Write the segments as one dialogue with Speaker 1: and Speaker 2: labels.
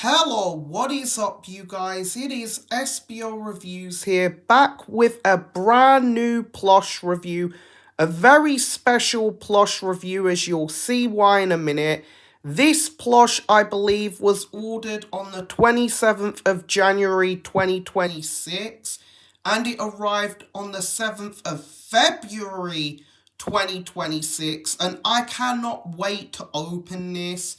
Speaker 1: Hello, what is up you guys? It is Espio Reviews here, back with a brand new plush review. A very special plush review, as you'll see why in a minute. This plush, I believe, was ordered on the 27th of January 2026, and it arrived on the 7th of February 2026, and I cannot wait to open this.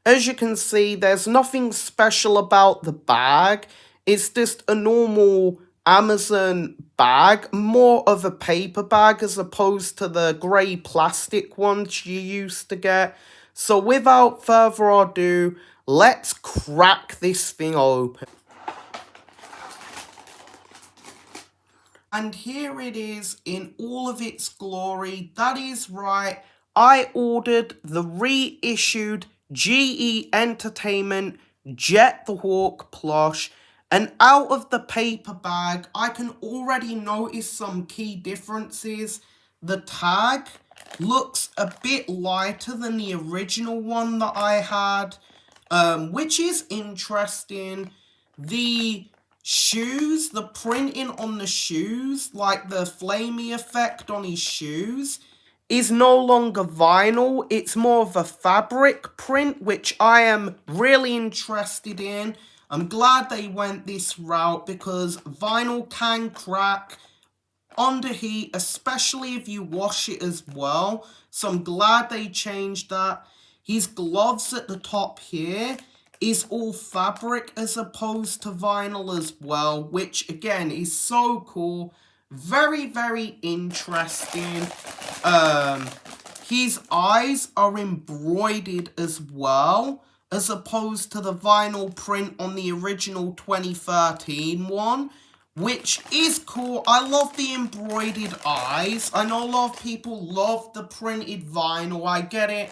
Speaker 1: As you can see, there's nothing special about the bag. It's just a normal Amazon bag, more of a paper bag as opposed to the grey plastic ones you used to get. So without further ado, let's crack this thing open. And here it is in all of its glory. That is right, I ordered the reissued GE Entertainment Jet the Hawk plush, and out of the paper bag I can already notice some key differences. The tag looks a bit lighter than the original one that I had, which is interesting. The shoes, the printing on the shoes, like the flamey effect on his shoes, is no longer vinyl. It's more of a fabric print, which I am really interested in. I'm glad they went this route because vinyl can crack under heat, especially if you wash it as well. So I'm glad they changed that. His gloves at the top here is all fabric as opposed to vinyl as well, which again is so cool. Very, very interesting. His eyes are embroidered as well, as opposed to the vinyl print on the original 2013 one, which is cool. I love the embroidered eyes. I know a lot of people love the printed vinyl, I get it.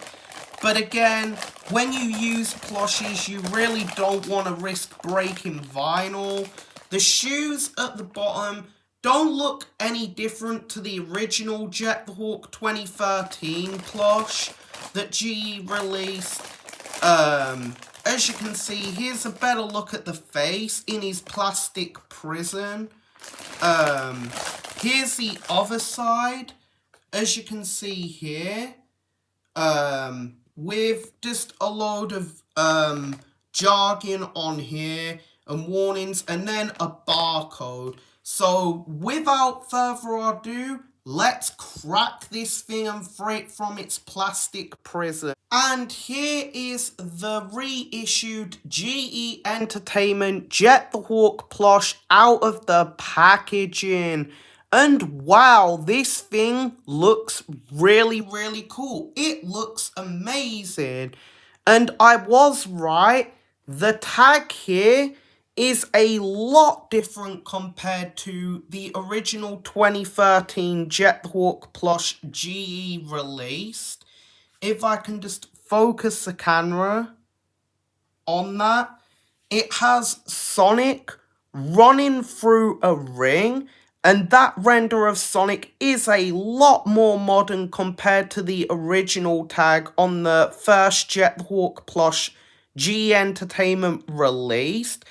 Speaker 1: But again, when you use plushes, you really don't want to risk breaking vinyl. The shoes at the bottom don't look any different to the original Jet the Hawk 2013 plush that GE released. As you can see, here's a better look at the face in his plastic prison. Here's the other side, as you can see here, with just a load of jargon on here and warnings, and then a barcode. So without further ado, let's crack this thing and free it from its plastic prison. And here is the reissued GE Entertainment Jet the Hawk plush out of the packaging. And wow, this thing looks really, really cool. It looks amazing. And I was right, the tag here is a lot different compared to the original 2013 Jet the Hawk plush GE released. If I can just focus the camera on that, it has Sonic running through a ring, and that render of Sonic is a lot more modern compared to the original tag on the first Jet the Hawk plush GE Entertainment released.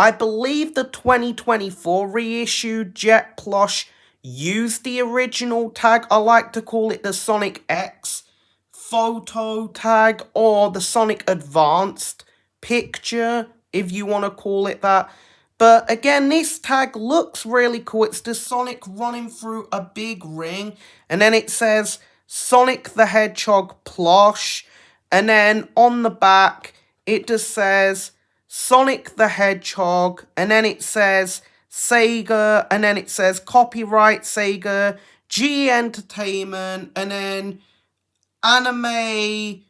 Speaker 1: I believe the 2024 reissued Jet plush used the original tag. I like to call it the Sonic X photo tag, or the Sonic Advanced picture, if you want to call it that. But again, this tag looks really cool. It's the Sonic running through a big ring, and then it says Sonic the Hedgehog plush, and then on the back it just says Sonic the Hedgehog, and then it says Sega, and then it says copyright Sega, GE Entertainment, and then Anime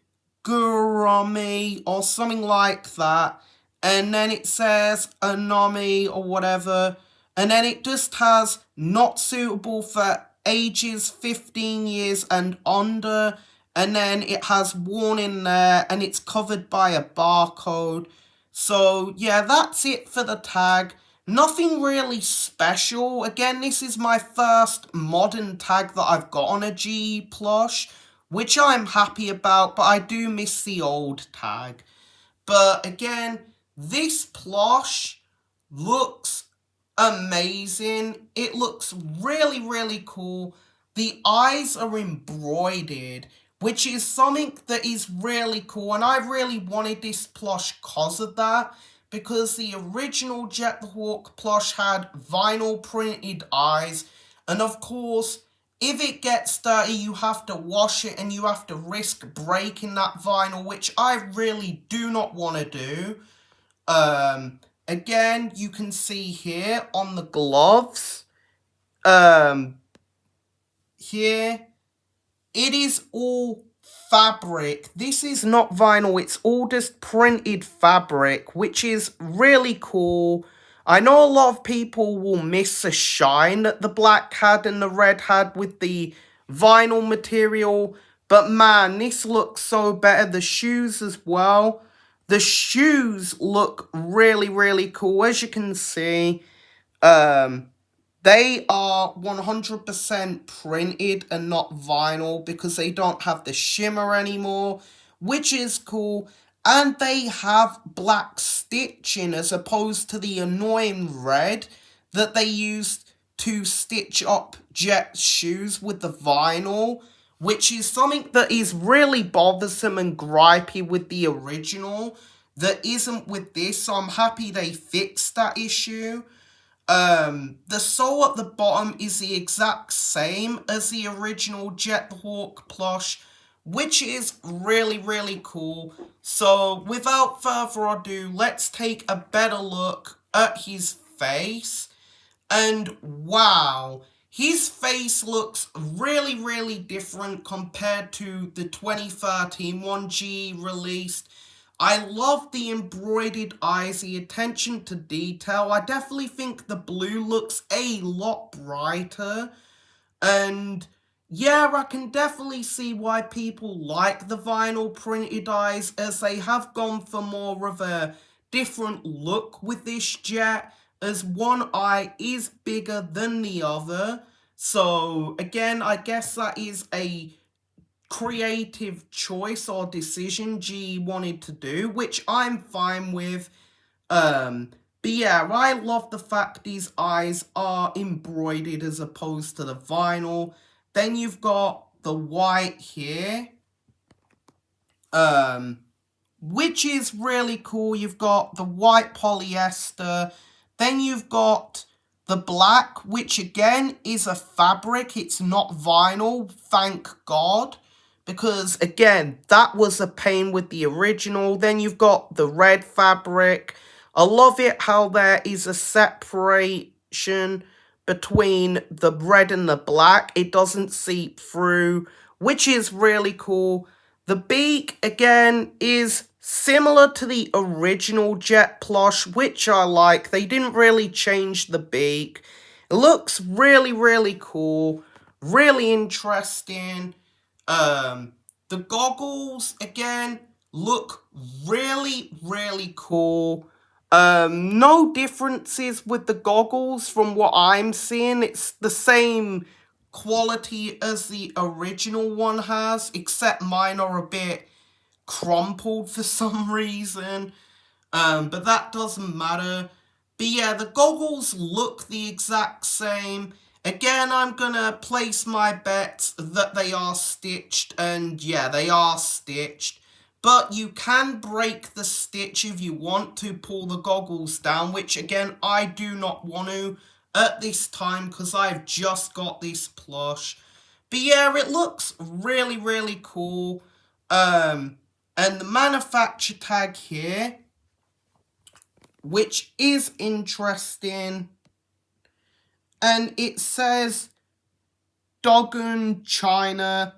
Speaker 1: Gurumi or something like that, and then it says Anami or whatever, and then it just has not suitable for ages 15 years and under, and then it has warning there, and it's covered by a barcode. So yeah, that's it for the tag. Nothing really special. Again, this is my first modern tag that I've got on a GE plush, which I'm happy about, but I do miss the old tag. But again, this plush looks amazing. It looks really, really cool. The eyes are embroidered, which is something that is really cool. And I really wanted this plush because of that. Because the original Jet the Hawk plush had vinyl printed eyes. And of course, if it gets dirty, you have to wash it and you have to risk breaking that vinyl, which I really do not want to do. Again, you can see here on the gloves, here, it is all fabric. This is not vinyl, it's all just printed fabric, which is really cool. I know a lot of people will miss the shine that the black had and the red had with the vinyl material, but man, this looks so better. The shoes as well. The shoes look really, really cool. As you can see, they are 100% printed and not vinyl because they don't have the shimmer anymore, which is cool. And they have black stitching as opposed to the annoying red that they used to stitch up Jet's shoes with the vinyl, which is something that is really bothersome and gripey with the original that isn't with this, so I'm happy they fixed that issue. The sole at the bottom is the exact same as the original Jet the Hawk plush, which is really, really cool. So, without further ado, let's take a better look at his face. And wow, his face looks really, really different compared to the 2013 one G released. I love the embroidered eyes, the attention to detail. I definitely think the blue looks a lot brighter. And yeah, I can definitely see why people like the vinyl printed eyes, as they have gone for more of a different look with this Jet, as one eye is bigger than the other. So again, I guess that is a creative choice or decision G wanted to do, which I'm fine with. But yeah, I love the fact these eyes are embroidered as opposed to the vinyl. Then you've got the white here, which is really cool. You've got the white polyester. Then you've got the black, which again is a fabric. It's not vinyl, thank God. Because, again, that was a pain with the original. Then you've got the red fabric. I love it how there is a separation between the red and the black. It doesn't seep through, which is really cool. The beak, again, is similar to the original Jet plush, which I like. They didn't really change the beak. It looks really, really cool. Really interesting. The goggles, again, look really, really cool. No differences with the goggles from what I'm seeing. It's the same quality as the original one has, except mine are a bit crumpled for some reason. But that doesn't matter. But yeah, the goggles look the exact same. Again, I'm gonna place my bet that they are stitched, and yeah, they are stitched. But you can break the stitch if you want to pull the goggles down, which again, I do not want to at this time because I've just got this plush. But yeah, it looks really, really cool. And the manufacturer tag here, which is interesting, and it says Dogun, China,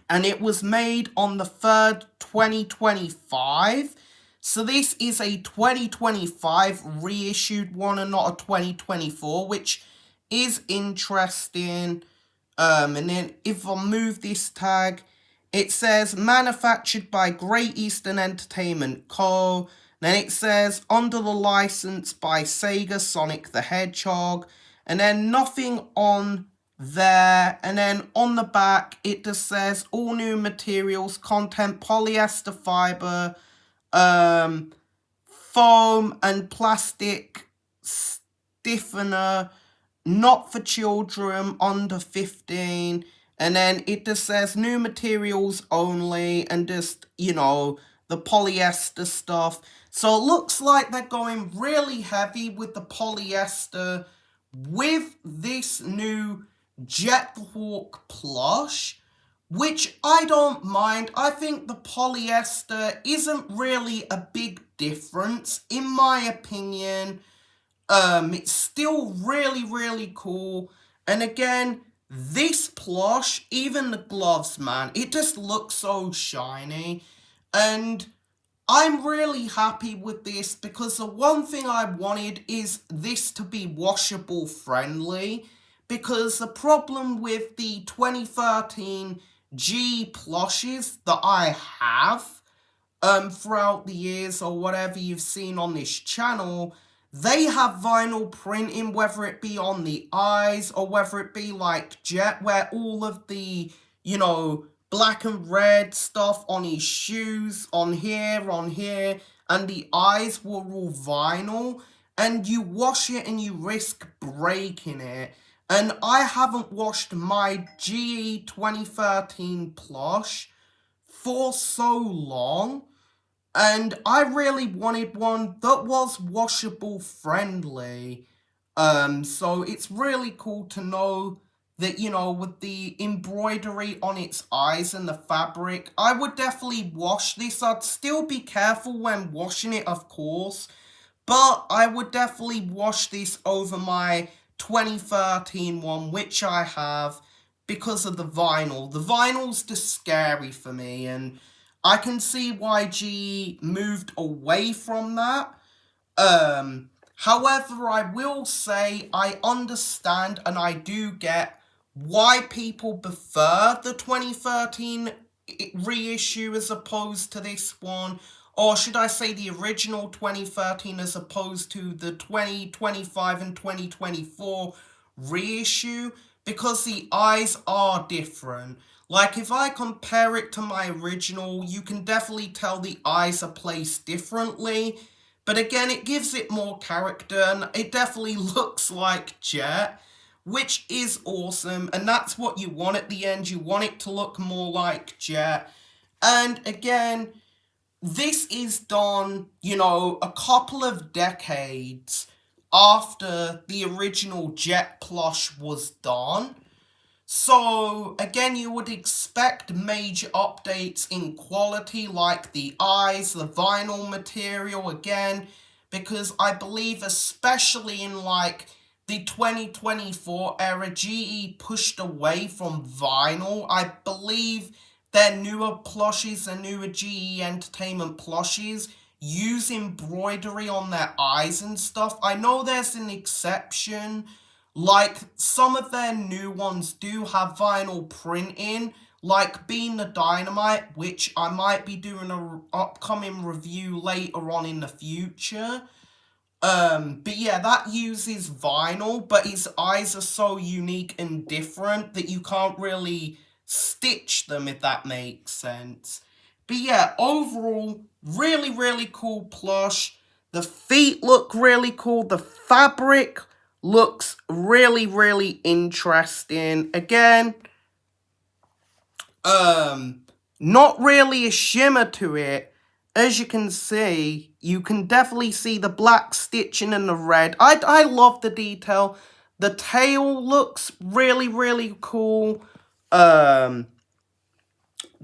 Speaker 1: and it was made on the 3rd, 2025. So this is a 2025 reissued one and not a 2024, which is interesting. And then if I move this tag, it says manufactured by Great Eastern Entertainment Co. Then it says under the license by Sega, Sonic the Hedgehog. And then nothing on there. And then on the back, it just says all new materials, content, polyester fiber, foam and plastic stiffener, not for children under 15. And then it just says new materials only, and just, the polyester stuff. So it looks like they're going really heavy with the polyester with this new Jethawk plush, which I don't mind. I think the polyester isn't really a big difference, in my opinion. It's still really, really cool. And again, this plush, even the gloves, man, it just looks so shiny. And I'm really happy with this because the one thing I wanted is this to be washable friendly, because the problem with the 2013 G plushes that I have throughout the years, or whatever you've seen on this channel, they have vinyl printing, whether it be on the eyes or whether it be like Jet, where all of the, black and red stuff on his shoes, on here, and the eyes were all vinyl, and you wash it and you risk breaking it. And I haven't washed my GE 2013 plush for so long, and I really wanted one that was washable friendly. So it's really cool to know that, with the embroidery on its eyes and the fabric, I would definitely wash this. I'd still be careful when washing it, of course, but I would definitely wash this over my 2013 one, which I have, because of the vinyl. The vinyl's just scary for me, and I can see why GE moved away from that. However, I will say I understand and I do get why people prefer the 2013 reissue as opposed to this one. Or should I say the original 2013 as opposed to the 2025 and 2024 reissue, because the eyes are different. Like, if I compare it to my original, you can definitely tell the eyes are placed differently. But again, it gives it more character, and it definitely looks like Jet, which is awesome. And that's what you want at the end. You want it to look more like Jet. And again, this is done, a couple of decades after the original Jet plush was done. So, again, you would expect major updates in quality, like the eyes, the vinyl material, again, because I believe, especially in, the 2024 era, GE pushed away from vinyl. I believe their newer plushes, their newer GE Entertainment plushes, use embroidery on their eyes and stuff. I know there's an exception. Like, some of their new ones do have vinyl printing, like Being the Dynamite, which I might be doing an upcoming review later on in the future. But yeah, that uses vinyl, but its eyes are so unique and different that you can't really stitch them, if that makes sense. But yeah, overall, really, really cool plush. The feet look really cool. The fabric looks really, really interesting. Again, not really a shimmer to it. As you can see, you can definitely see the black stitching and the red. I love the detail. The tail looks really, really cool.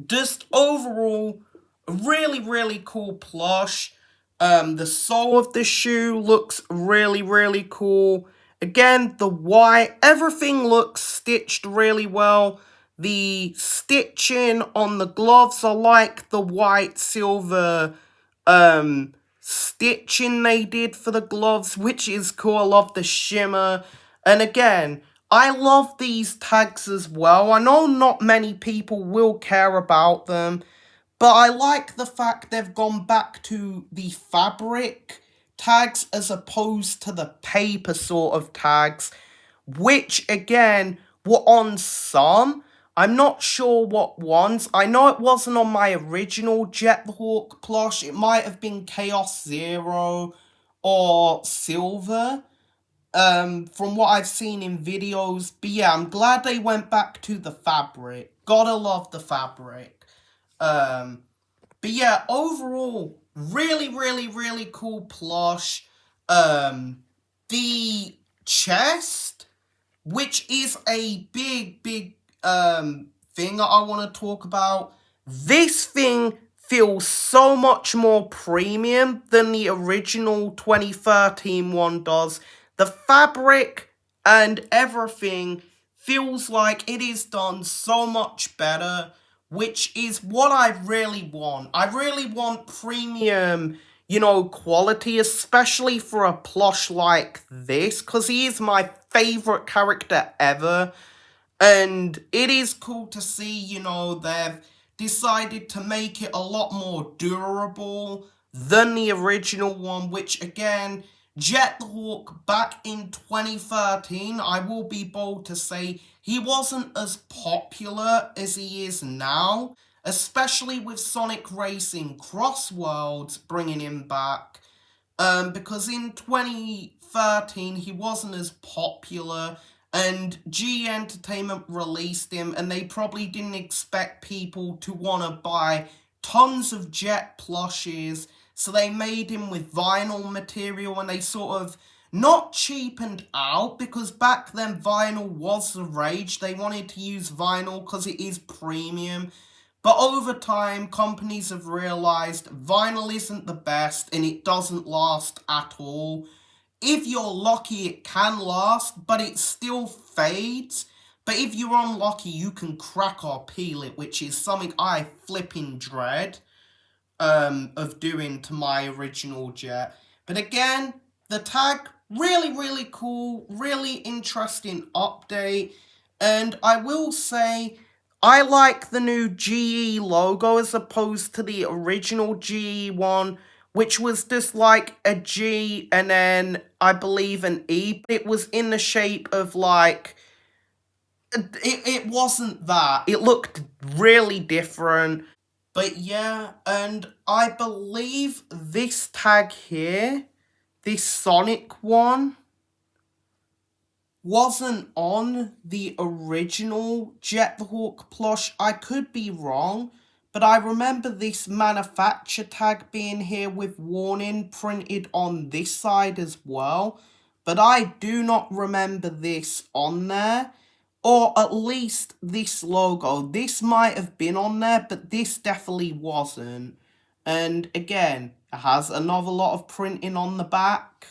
Speaker 1: Just overall, really, really cool plush. The sole of the shoe looks really, really cool. Again, the white, everything looks stitched really well. The stitching on the gloves are like the white silver stitching they did for the gloves, which is cool. I love the shimmer. And again, I love these tags as well. I know not many people will care about them, but I like the fact they've gone back to the fabric tags as opposed to the paper sort of tags, which again were on some, I'm not sure what ones. I know it wasn't on my original Jet the Hawk plush. It might have been Chaos Zero or Silver. From what I've seen in videos. But yeah, I'm glad they went back to the fabric. Gotta love the fabric. But yeah, overall, really, really, really cool plush. The chest, which is a big thing that I want to talk about. This thing feels so much more premium than the original 2013 one does. The fabric and everything feels like it is done so much better, which is what I really want. I really want premium, quality, especially for a plush like this, because he is my favorite character ever. And it is cool to see, they've decided to make it a lot more durable than the original one, which again, Jet the Hawk back in 2013, I will be bold to say he wasn't as popular as he is now, especially with Sonic Racing Cross Worlds bringing him back. Because in 2013 he wasn't as popular, and G Entertainment released him, and they probably didn't expect people to want to buy tons of Jet plushes, so they made him with vinyl material, and they sort of not cheapened out, because back then vinyl was the rage. They wanted to use vinyl because it is premium. But over time, companies have realised vinyl isn't the best and it doesn't last at all. If you're lucky, it can last, but it still fades. But if you're unlucky, you can crack or peel it, which is something I flipping dread of doing to my original Jet. But again, the tag, really, really cool, really interesting update. And I will say, I like the new GE logo as opposed to the original GE one, which was just like a G and then I believe an E. It was in the shape of like, it wasn't that. It looked really different. But yeah, and I believe this tag here, this Sonic one, wasn't on the original Jet the Hawk plush. I could be wrong, but I remember this manufacturer tag being here with warning printed on this side as well. But I do not remember this on there, or at least this logo. This might have been on there, but this definitely wasn't. And again, it has another lot of printing on the back.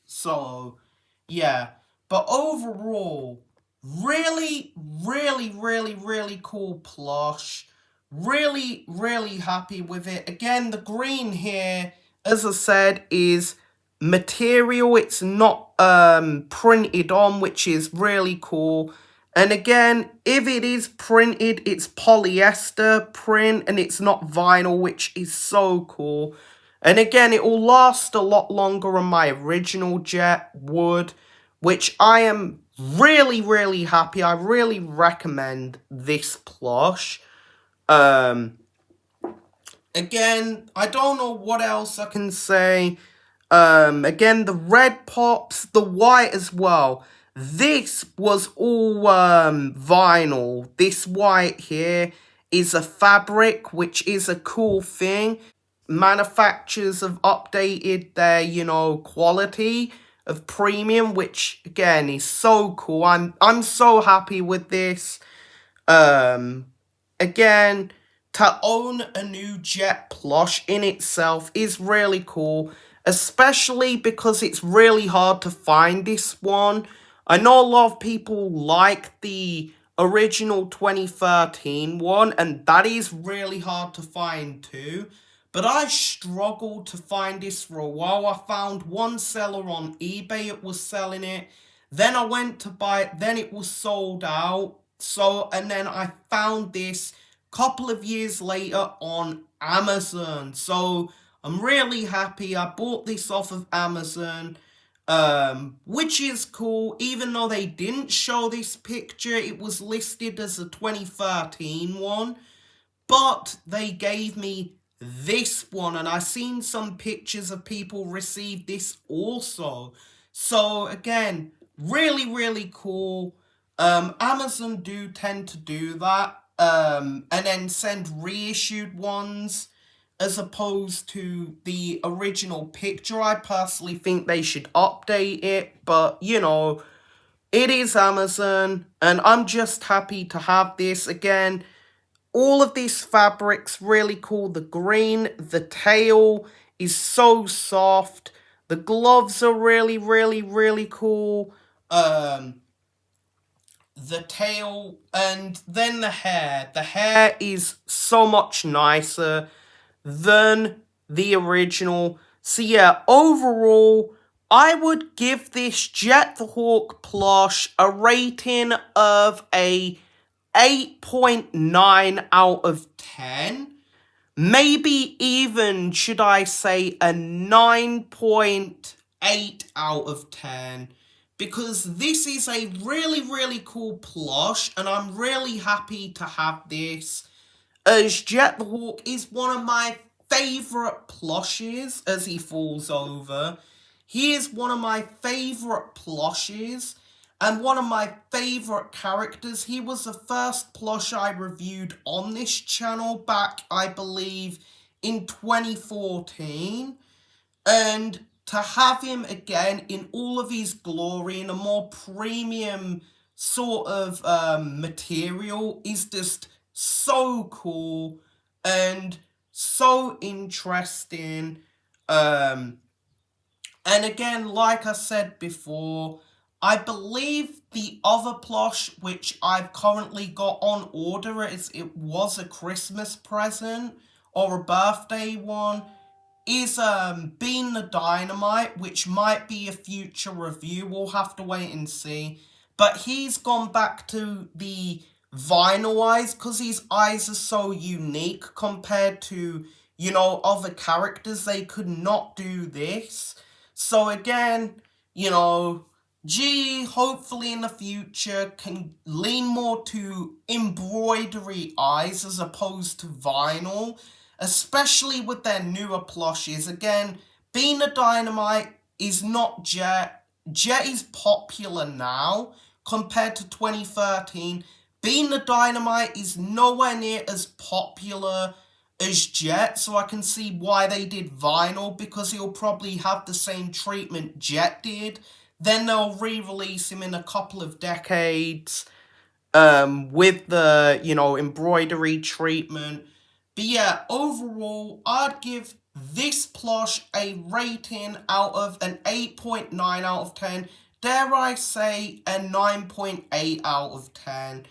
Speaker 1: So, yeah. But overall, really, really, really, really cool plush. Really, really happy with it. Again, the green here, as I said, is material. It's not printed on, which is really cool. And again, if it is printed, it's polyester print and it's not vinyl, which is so cool. And again, it will last a lot longer than my original Jet would, which I am really, really happy. I really recommend this plush. Again, I don't know what else I can say. Again, the red pops, the white as well. This was all vinyl. This white here is a fabric, which is a cool thing. Manufacturers have updated their, quality of premium, which again is so cool. I'm so happy with this. Again, to own a new Jet plush in itself is really cool, especially because it's really hard to find this one. I know a lot of people like the original 2013 one, and that is really hard to find too. But I struggled to find this for a while. I found one seller on eBay, it was selling it. Then I went to buy it, then it was sold out. And then I found this couple of years later on Amazon. So I'm really happy. I bought this off of Amazon. which is cool. Even though they didn't show this picture, it was listed as a 2013 one, but they gave me this one, and I seen some pictures of people receive this also. So again, really cool. Amazon do tend to do that, and then send reissued ones as opposed to the original picture. I personally think they should update it, but you know, it is Amazon, and I'm just happy to have this again. All of these fabrics really cool. The green, the tail is so soft. The gloves are really cool. The tail, and then the hair. The hair is so much nicer than the original. So yeah, overall, I would give this Jet the Hawk plush a rating of a 8.9 out of 10. Maybe even, should I say, a 9.8 out of 10. Because this is a really cool plush, and I'm really happy to have this, as Jet the Hawk is one of my favourite plushes as he falls over. He is one of my favourite plushes and one of my favourite characters. He was the first plush I reviewed on this channel back, I believe, in 2014. And to have him again in all of his glory in a more premium sort of material is just so cool and so interesting. And again, like I said before, I believe the other plush which I've currently got on order, it was a Christmas present or a birthday one, is Being the Dynamite, which might be a future review. We'll have to wait and see. But he's gone back to the vinyl eyes because his eyes are so unique compared to, you know, other characters. They could not do this. So again, you know, G hopefully in the future can lean more to embroidery eyes as opposed to vinyl, especially with their newer plushes. Again, Being the Dynamite is not Jet. Jet is popular now compared to 2013. Being the Dynamite is nowhere near as popular as Jet, so I can see why they did vinyl, because he'll probably have the same treatment Jet did. Then they'll re-release him in a couple of decades with the, you know, embroidery treatment. But yeah, overall, I'd give this plush a rating out of an 8.9 out of 10. Dare I say a 9.8 out of 10.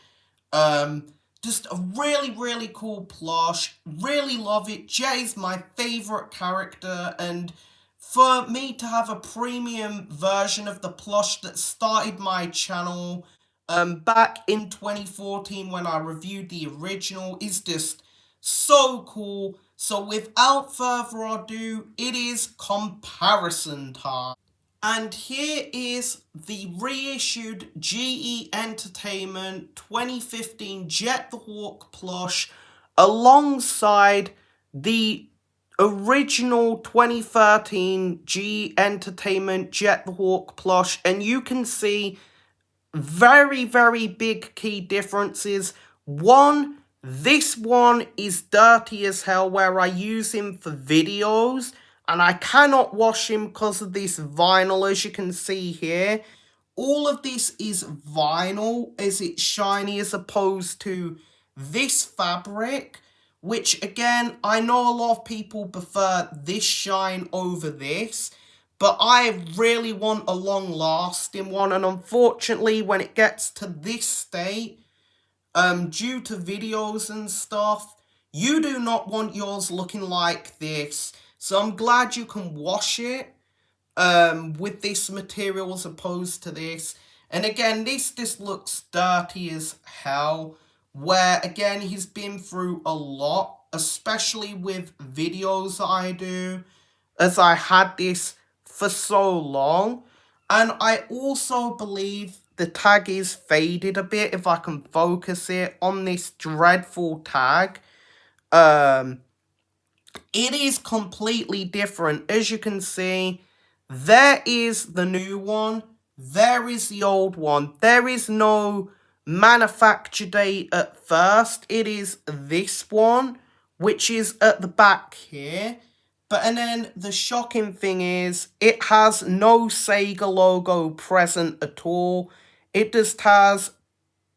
Speaker 1: Just a really cool plush. Really love it. Jay's my favourite character, and for me to have a premium version of the plush that started my channel back in 2014 when I reviewed the original is just so cool. So without further ado, it is comparison time. And here is the reissued GE Entertainment 2015 Jet the Hawk plush alongside the original 2013 GE Entertainment Jet the Hawk plush. And you can see very big key differences. One, this one is dirty as hell, where I use him for videos and I cannot wash him because of this vinyl, as you can see here. All of this is vinyl, as it's shiny, as opposed to this fabric, which again, I know a lot of people prefer this shine over this, but I really want a long-lasting one, and unfortunately, when it gets to this state, due to videos and stuff, you do not want yours looking like this. So I'm glad you can wash it with this material as opposed to this. And again, this just looks dirty as hell, where again, he's been through a lot, especially with videos I do, as I had this for so long. And I also believe the tag is faded a bit, if I can focus it on this dreadful tag. It is completely different. As you can see, there is the new one, there is the old one. There is no manufacture date at first. It is this one, which is at the back here. But and then the shocking thing is, it has no Sega logo present at all. It just has,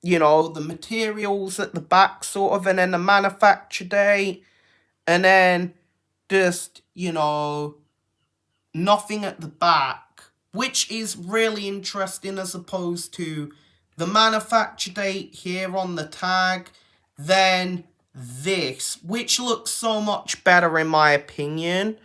Speaker 1: you know, the materials at the back sort of, and then the manufacture date, and then just, you know, nothing at the back, which is really interesting as opposed to the manufacture date here on the tag, then this, which looks so much better in my opinion.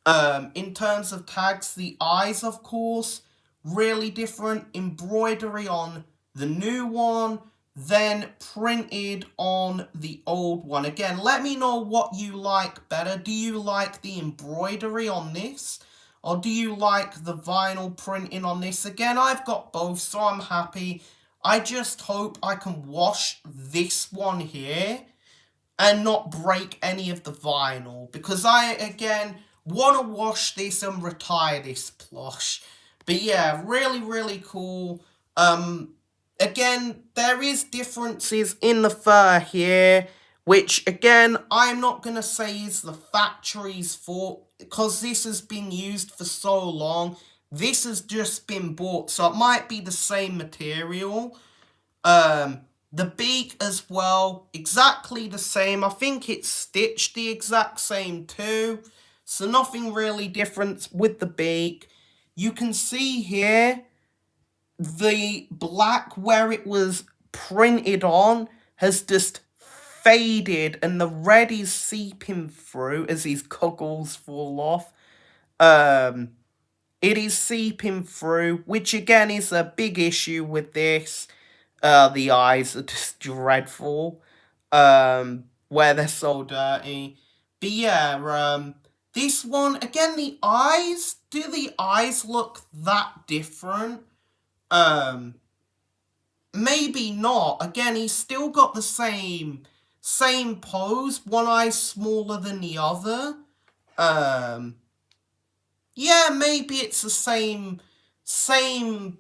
Speaker 1: In terms of tags, the eyes, of course, really different. Embroidery on the new one, then printed on the old one. Again, let me know what you like better. Do you like the embroidery on this? Or do you like the vinyl printing on this? Again, I've got both, so I'm happy. I just hope I can wash this one here and not break any of the vinyl, because I, again, want to wash this and retire this plush. But yeah, really, really cool. Again, there is differences in the fur here, which, again, I'm not going to say is the factory's fault, because this has been used for so long. This has just been bought, so it might be the same material. The beak as well, exactly the same. I think it's stitched the exact same too. So nothing really different with the beak. You can see here, the black where it was printed on has just faded, and the red is seeping through as these goggles fall off. It is seeping through, which again is a big issue with this. The eyes are just dreadful, where they're so dirty. But yeah, this one, again, the eyes, do the eyes look that different? Maybe not. Again, he's still got the same pose, one eye smaller than the other. Yeah, maybe it's the same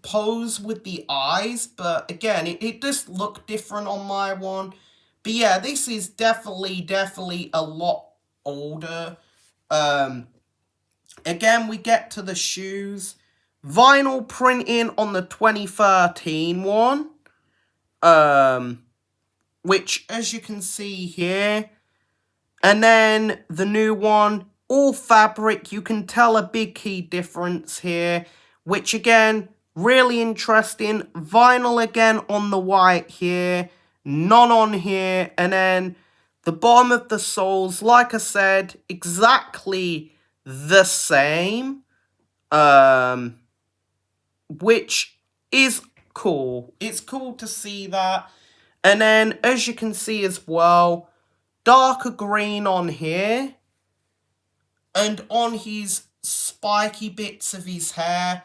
Speaker 1: pose with the eyes, but again, it just looked different on my one. But yeah, this is definitely a lot older. Again, we get to the shoes. Vinyl printing on the 2013 one. Which, as you can see here. And then the new one, all fabric. You can tell a big key difference here, which again, really interesting. Vinyl again on the white here, none on here. And then the bottom of the soles, like I said, exactly the same, which is cool. It's cool to see that. And then, as you can see as well, darker green on here, and on his spiky bits of his hair,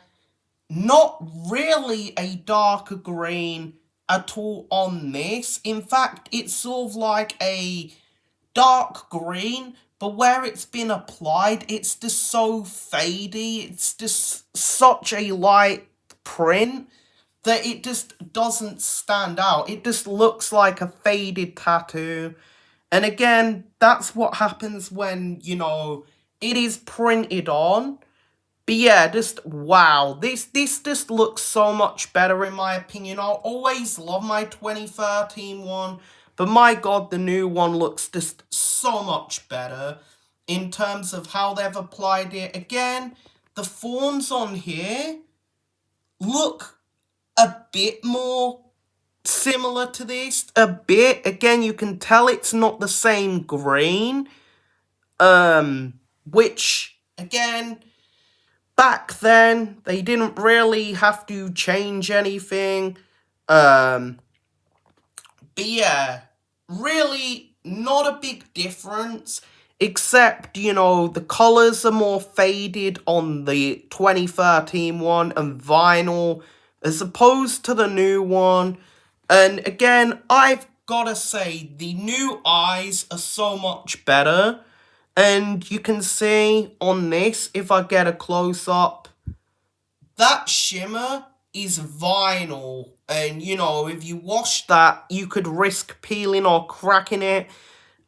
Speaker 1: not really a darker green at all on this. In fact, it's sort of like a dark green, but where it's been applied, it's just so fadey, it's just such a light print that it just doesn't stand out. It just looks like a faded tattoo. And again, that's what happens when, you know, it is printed on. But yeah, just wow. This just looks so much better in my opinion. I'll always love my 2013 one. But my god, the new one looks just so much better in terms of how they've applied it. Again, the forms on here look a bit more similar to this. A bit. Again, you can tell it's not the same green. Which, again, back then, they didn't really have to change anything. But yeah, really not a big difference. except, you know, the colours are more faded on the 2013 one and vinyl as opposed to the new one. And again, I've gotta say, the new eyes are so much better. And you can see on this, if I get a close-up, that shimmer is vinyl. And, you know, if you wash that, you could risk peeling or cracking it.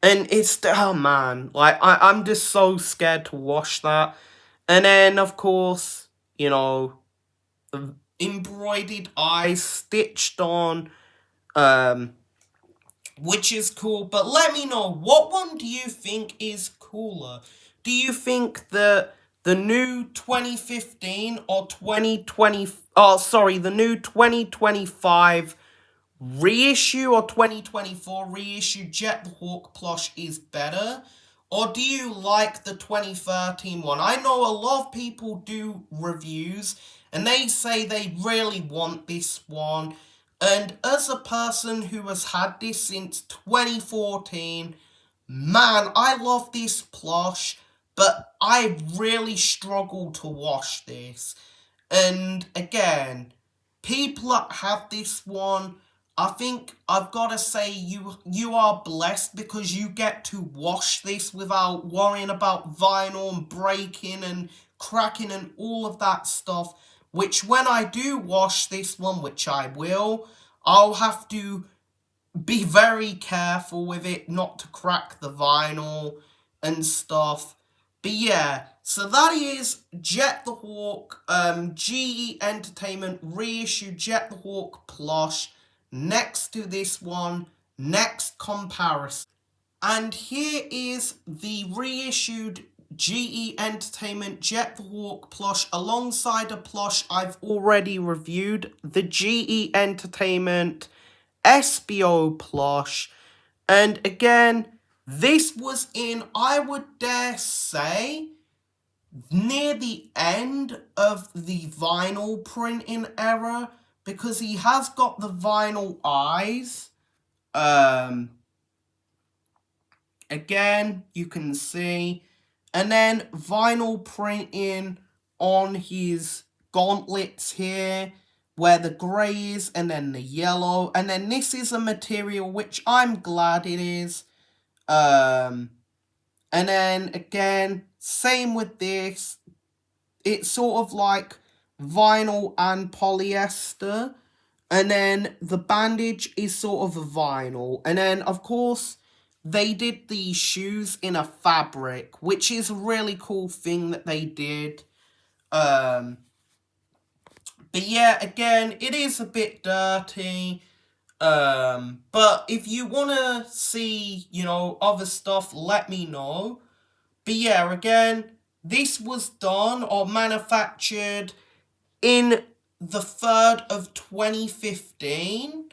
Speaker 1: And it's, oh man, like, I'm just so scared to wash that. And then, of course, you know, embroidered eyes stitched on, which is cool. But let me know, what one do you think is cooler? Do you think the new 2015 or 2020, oh, sorry, the new 2025 reissue or 2024 reissue Jet the Hawk plush is better? Or do you like the 2013 one? I know a lot of people do reviews and they say they really want this one. And as a person who has had this since 2014, man, I love this plush, but I really struggle to wash this. And again, people that have this one, I think I've got to say you are blessed because you get to wash this without worrying about vinyl and breaking and cracking and all of that stuff. Which when I do wash this one, which I will, I'll have to be very careful with it not to crack the vinyl and stuff. But yeah, so that is Jet the Hawk, GE Entertainment reissue Jet the Hawk plush. Next to this one, next comparison. And here is the reissued GE Entertainment Jet the Hawk plush alongside a plush I've already reviewed, the GE Entertainment Espio plush. And again, this was in, I would dare say, near the end of the vinyl printing era, because he has got the vinyl eyes. Again, you can see. And then vinyl printing on his gauntlets here, where the grey is, and then the yellow. And then this is a material which I'm glad it is. And then, again, same with this. It's sort of like vinyl and polyester. And then the bandage is sort of a vinyl. And then, of course, they did these shoes in a fabric, which is a really cool thing that they did. But yeah, again, it is a bit dirty. But if you want to see, you know, other stuff, let me know. But yeah, again, this was done or manufactured in the 3rd of 2015.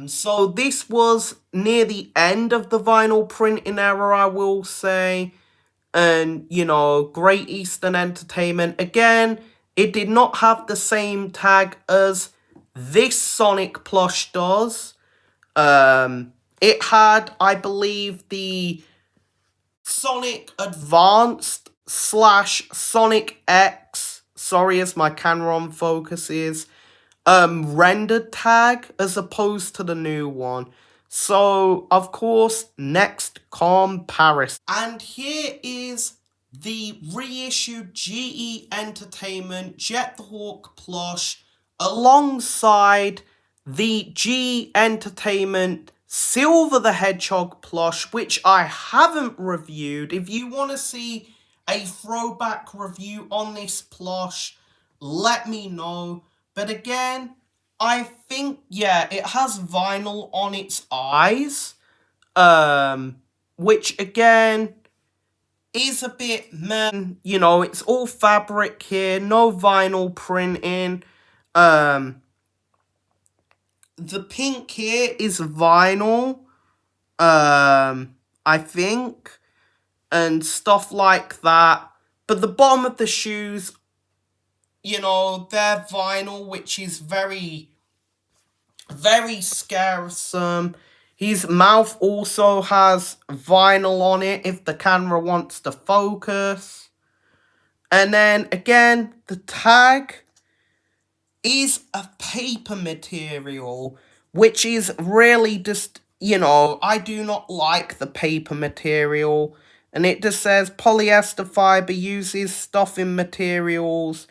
Speaker 1: So this was near the end of the vinyl printing era, I will say. And, you know, Great Eastern Entertainment. Again, it did not have the same tag as this Sonic plush does. It had, I believe, the Sonic Advanced / Sonic X, sorry as my camera on focus is, rendered tag as opposed to the new one. So, of course, next comparison. And here is the reissued GE Entertainment Jet the Hawk plush alongside the GE Entertainment Silver the Hedgehog plush, which I haven't reviewed. If you want to see a throwback review on this plush, let me know. But again, I think, yeah, it has vinyl on its eyes, which again is a bit meh. You know, it's all fabric here, no vinyl printing. The pink here is vinyl, I think, and stuff like that. But the bottom of the shoes, you know, they're vinyl, which is very, very scarce. His mouth also has vinyl on it if the camera wants to focus. And then again, the tag is a paper material, which is really just, I do not like the paper material. And it just says polyester fiber uses stuffing materials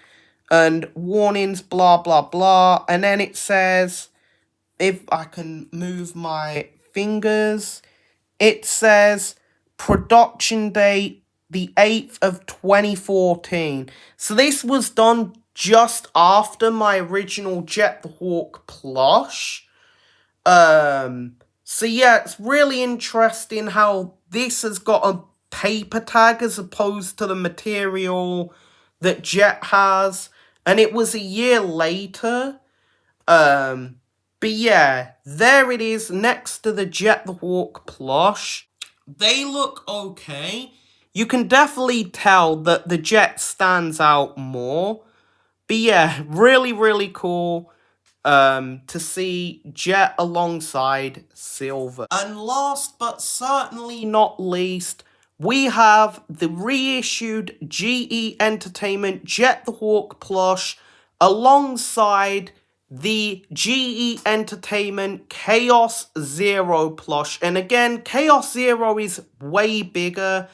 Speaker 1: and warnings, blah, blah, blah. And then it says, if I can move my fingers, it says production date the 8th of 2014. So this was done just after my original Jet the Hawk plush. So yeah, it's really interesting how this has got a paper tag as opposed to the material that Jet has. And it was a year later. But yeah, there it is next to the Jet the Hawk plush. They look okay. You can definitely tell that the Jet stands out more. But yeah, really, really cool to see Jet alongside Silver. And last but certainly not least, we have the reissued GE Entertainment Jet the Hawk plush alongside the GE Entertainment Chaos Zero plush. And again, Chaos Zero is way bigger.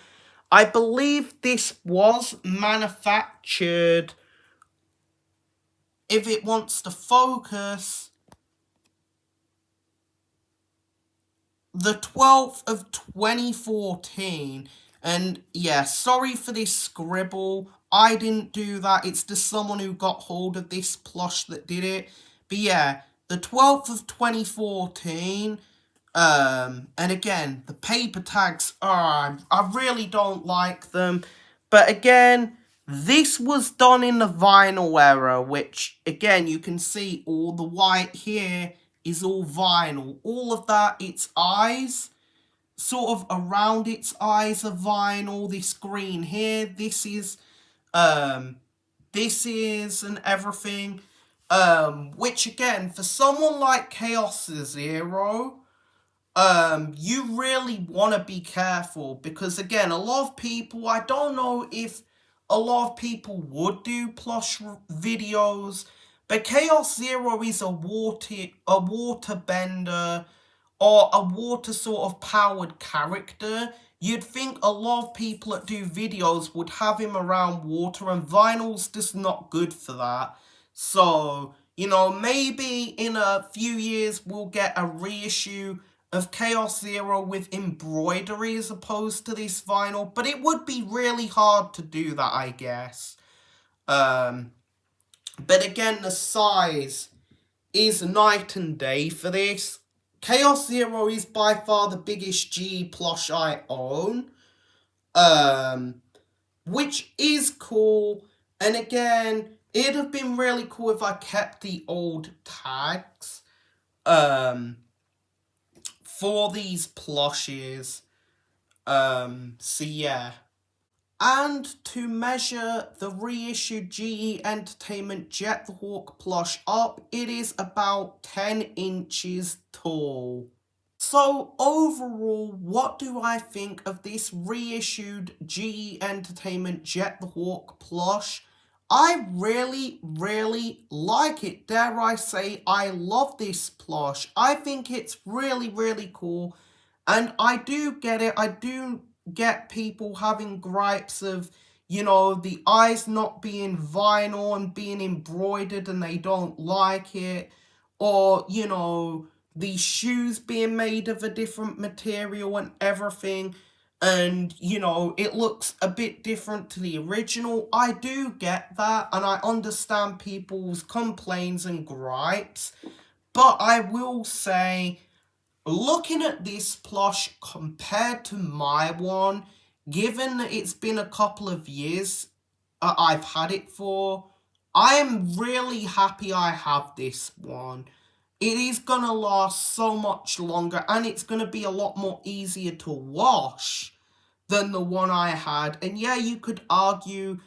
Speaker 1: I believe this was manufactured, if it wants to focus, the 12th of 2014. And yeah, sorry for this scribble. I didn't do that. It's just someone who got hold of this plush that did it. But yeah, the 12th of 2014. And again, the paper tags, I really don't like them. But again, this was done in the vinyl era, which, again, you can see all the white here is all vinyl. All of that, its eyes, sort of around its eyes are vinyl. This green here, this is and everything. Which, again, for someone like Chaos Zero, you really want to be careful because, again, a lot of people, I don't know if a lot of people would do plush videos, but Chaos Zero is a water bender or a water sort of powered character. You'd think a lot of people that do videos would have him around water, and vinyl's just not good for that. So, maybe in a few years we'll get a reissue of Chaos Zero with embroidery as opposed to this vinyl, but it would be really hard to do that, I guess. But again, the size is night and day for this. Chaos Zero is by far the biggest G plush I own, which is cool. And again, it'd have been really cool if I kept the old tags, for these plushes. So yeah. And to measure the reissued GE Entertainment Jet the Hawk plush up, it is about 10 inches tall. So overall, what do I think of this reissued GE Entertainment Jet the Hawk plush? I really, really like it. Dare I say, I love this plush. I think it's really, really cool. And I do get it. I do get people having gripes of, the eyes not being vinyl and being embroidered and they don't like it. Or, these shoes being made of a different material and everything. And, it looks a bit different to the original. I do get that, and I understand people's complaints and gripes. But I will say, looking at this plush compared to my one, given that it's been a couple of years I've had it for, I am really happy I have this one. It is going to last so much longer, and it's going to be a lot more easier to wash than the one I had. And yeah, you could argue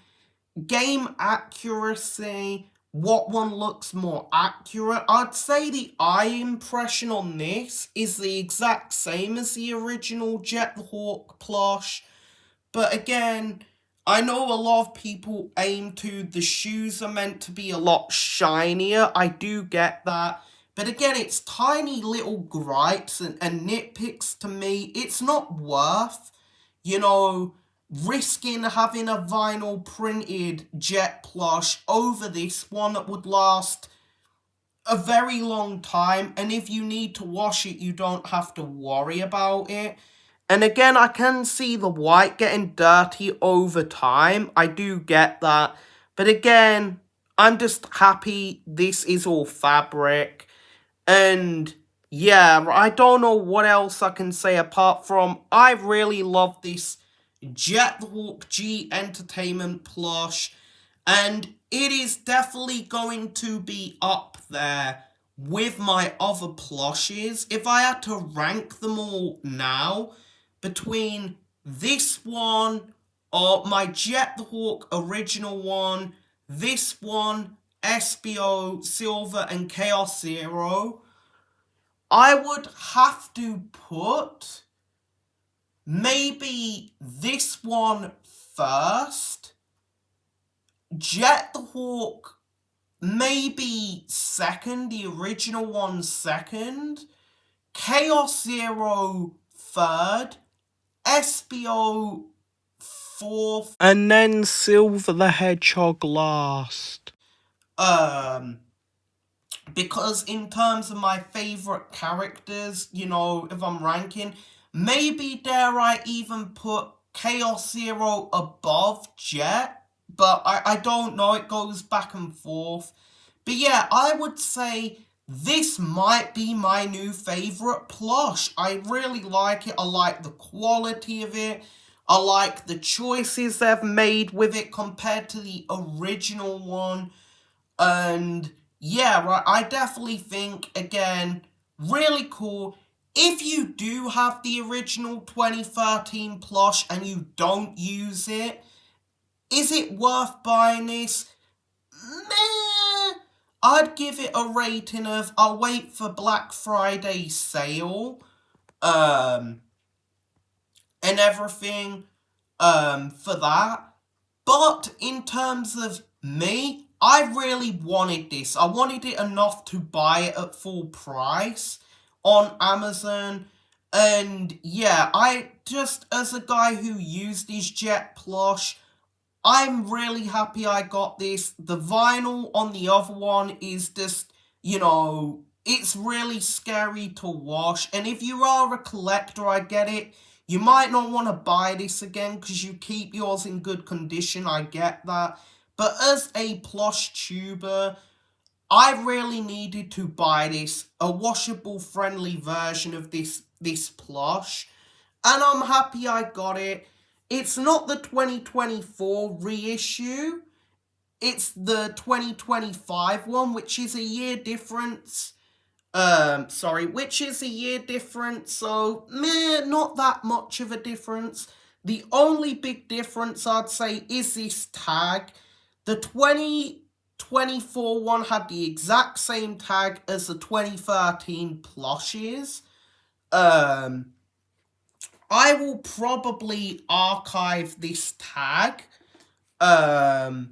Speaker 1: game accuracy what one looks more accurate. I'd say the eye impression on this is the exact same as the original Jet the Hawk plush. But again, I know a lot of people aim to the shoes are meant to be a lot shinier. I do get that. But again, it's tiny little gripes and nitpicks to me. It's not worth, risking having a vinyl printed Jet plush over this one that would last a very long time. And if you need to wash it, you don't have to worry about it. And again, I can see the white getting dirty over time. I do get that. But again, I'm just happy this is all fabric. And yeah, I don't know what else I can say apart from I really love this Jet Hawk G Entertainment plush. And it is definitely going to be up there with my other plushes. If I had to rank them all now, between this one, or my Jet the Hawk original one, this one, Espio, Silver, and Chaos Zero, I would have to put maybe this one first, Jet the Hawk maybe second, the original one second, Chaos Zero third, Espio fourth, and then Silver the Hedgehog last. Because in terms of my favourite characters, if I'm ranking, maybe dare I even put Chaos Zero above Jet, but I don't know, it goes back and forth. But yeah, I would say this might be my new favourite plush. I really like it. I like the quality of it. I like the choices they've made with it compared to the original one. And yeah, right, I definitely think, again, really cool. If you do have the original 2013 plush and you don't use it, is it worth buying this? Meh. I'd give it a rating of, I'll wait for Black Friday sale, and everything, for that. But in terms of me, I really wanted this. I wanted it enough to buy it at full price on Amazon. And yeah, I just, as a guy who used his Jet plush, I'm really happy I got this. The vinyl on the other one is just, it's really scary to wash. And if you are a collector, I get it. You might not want to buy this again because you keep yours in good condition. I get that. But as a plush tuber, I really needed to buy this, a washable friendly version of this plush. And I'm happy I got it. It's not the 2024 reissue. It's the 2025 one, which is a year difference. Which is a year difference, so not that much of a difference. The only big difference I'd say is this tag. The 2024 one had the exact same tag as the 2013 plushes. I will probably archive this tag, or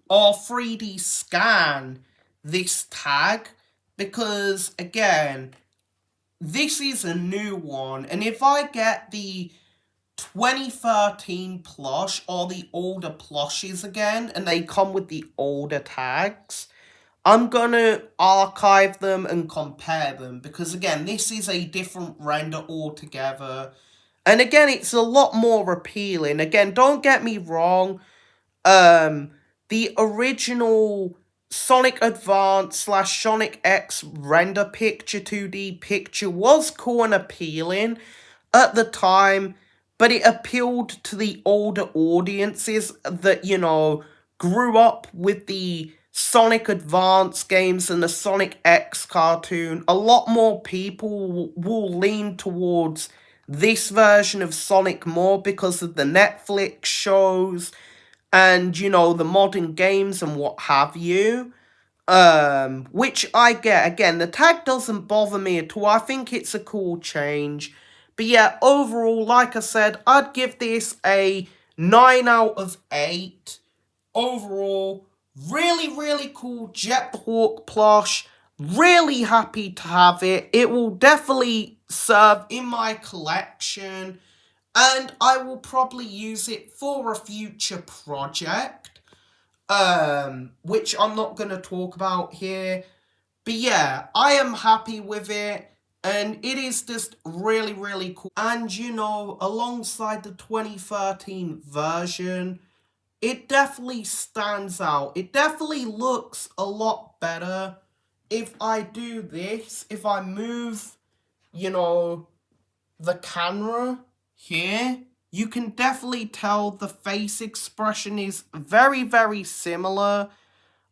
Speaker 1: 3D scan this tag, because again, this is a new one, and if I get the 2013 plush or the older plushes again, and they come with the older tags, I'm gonna archive them and compare them, because again, this is a different render altogether. And again, it's a lot more appealing. Again, don't get me wrong, the original Sonic Advance / Sonic X render picture 2D picture was cool and appealing at the time, but it appealed to the older audiences that, grew up with the Sonic Advance games and the Sonic X cartoon. A lot more people will lean towards this version of Sonic more because of the Netflix shows and, you know, the modern games and what have you. Which I get. Again, the tag doesn't bother me at all. I think it's a cool change. But yeah, overall, like I said, I'd give this a 9 out of 8. Overall, really, really cool Jet the Hawk plush. Really happy to have it. It will definitely serve in my collection. And I will probably use it for a future project. Which I'm not going to talk about here. But yeah, I am happy with it. And it is just really, really cool. And you know, alongside the 2013 version, it definitely stands out. It definitely looks a lot better. If I do this, if I move, you know, the camera here, you can definitely tell the face expression is very, very similar.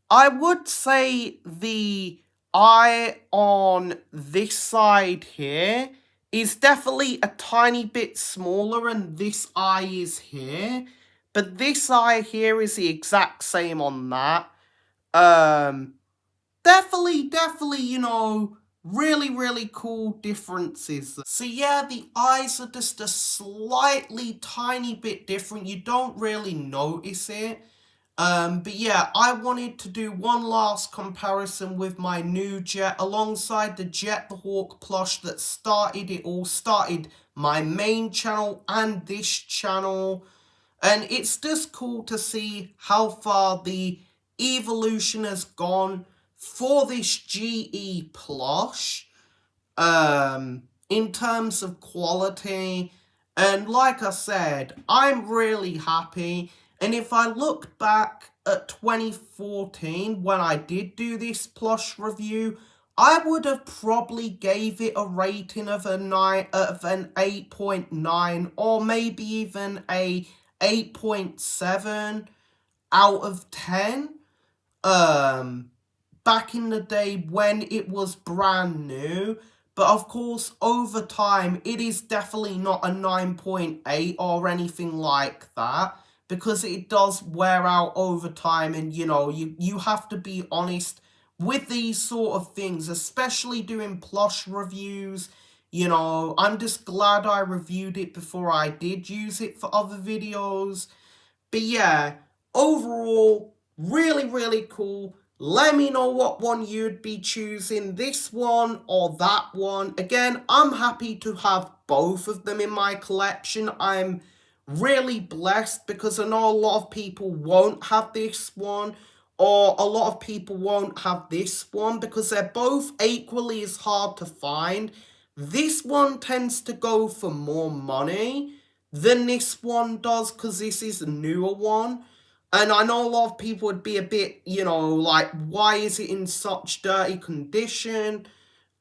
Speaker 1: I would say the eye on this side here is definitely a tiny bit smaller, and this eye is here. But this eye here is the exact same on that. Definitely, you know, really, really cool differences. So yeah, the eyes are just a slightly tiny bit different. You don't really notice it. But yeah, I wanted to do one last comparison with my new Jet alongside the Jet the Hawk plush that started it all, started my main channel and this channel. And it's just cool to see how far the evolution has gone for this GE plush. In terms of quality. And like I said, I'm really happy. And if I look back at 2014, when I did do this plush review, I would have probably gave it a rating of an 8.9 or maybe even a 8.7 out of 10. Back in the day when it was brand new. But of course, over time, it is definitely not a 9.8 or anything like that, because it does wear out over time. And, you know, you have to be honest with these sort of things, especially doing plush reviews. You know, I'm just glad I reviewed it before I did use it for other videos. But yeah, overall, really, really cool. Let me know what one you'd be choosing, this one or that one. Again, I'm happy to have both of them in my collection. I'm really blessed because I know a lot of people won't have this one, or a lot of people won't have this one because they're both equally as hard to find. This one tends to go for more money than this one does because this is a newer one. And I know a lot of people would be a bit, you know, like, why is it in such dirty condition?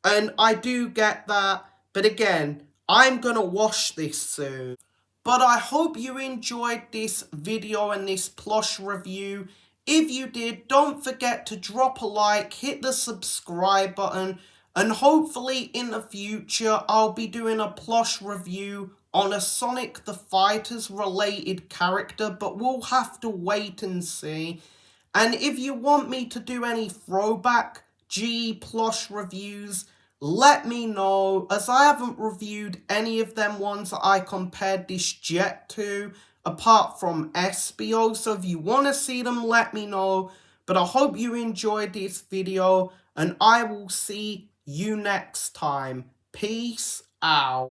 Speaker 1: And I do get that. But again, I'm going to wash this soon. But I hope you enjoyed this video and this plush review. If you did, don't forget to drop a like, hit the subscribe button, and hopefully in the future I'll be doing a plush review on a Sonic the Fighters related character, but we'll have to wait and see. And if you want me to do any throwback G plush reviews, let me know, as I haven't reviewed any of them ones that I compared this Jet to, apart from Espio. So if you want to see them, let me know. But I hope you enjoyed this video, and I will see you next time. Peace out.